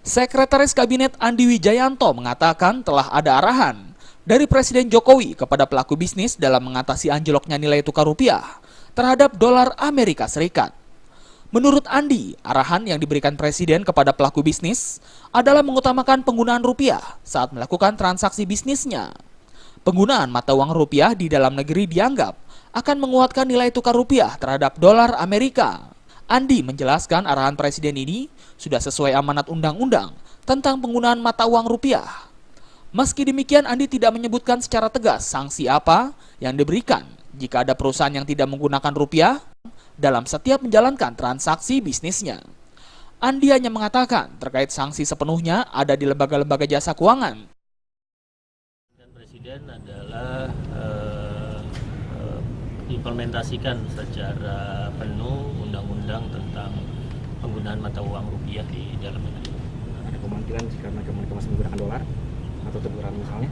Sekretaris Kabinet Andi Wijayanto mengatakan telah ada arahan dari Presiden Jokowi kepada pelaku bisnis dalam mengatasi anjloknya nilai tukar rupiah terhadap dolar Amerika Serikat. Menurut Andi, arahan yang diberikan Presiden kepada pelaku bisnis adalah mengutamakan penggunaan rupiah saat melakukan transaksi bisnisnya. Penggunaan mata uang rupiah di dalam negeri dianggap akan menguatkan nilai tukar rupiah terhadap dolar Amerika. Andi menjelaskan arahan Presiden ini sudah sesuai amanat undang-undang tentang penggunaan mata uang rupiah. Meski demikian, Andi tidak menyebutkan secara tegas sanksi apa yang diberikan jika ada perusahaan yang tidak menggunakan rupiah dalam setiap menjalankan transaksi bisnisnya. Andi hanya mengatakan terkait sanksi sepenuhnya ada di lembaga-lembaga jasa keuangan. Presiden adalah implementasikan secara penuh undang-undang tentang penggunaan mata uang rupiah di dalam negeri. Ada kemungkinan jika mereka masih menggunakan dolar atau teguran misalnya?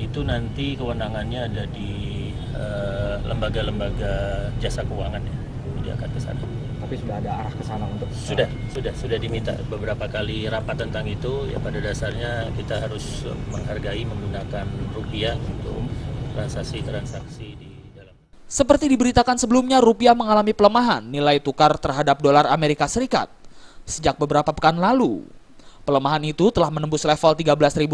Itu nanti kewenangannya ada di lembaga-lembaga jasa keuangan ya, tidak akan ke sana. Tapi sudah ada arah ke sana untuk sudah diminta beberapa kali rapat tentang itu. Ya pada dasarnya kita harus menghargai menggunakan rupiah untuk transaksi di dalam. Seperti diberitakan sebelumnya, rupiah mengalami pelemahan nilai tukar terhadap dolar Amerika Serikat sejak beberapa pekan lalu. Pelemahan itu telah menembus level Rp13.000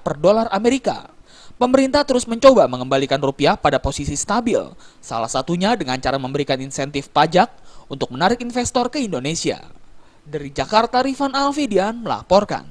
per dolar Amerika. Pemerintah terus mencoba mengembalikan rupiah pada posisi stabil, salah satunya dengan cara memberikan insentif pajak untuk menarik investor ke Indonesia. Dari Jakarta, Rifan Alfidian melaporkan.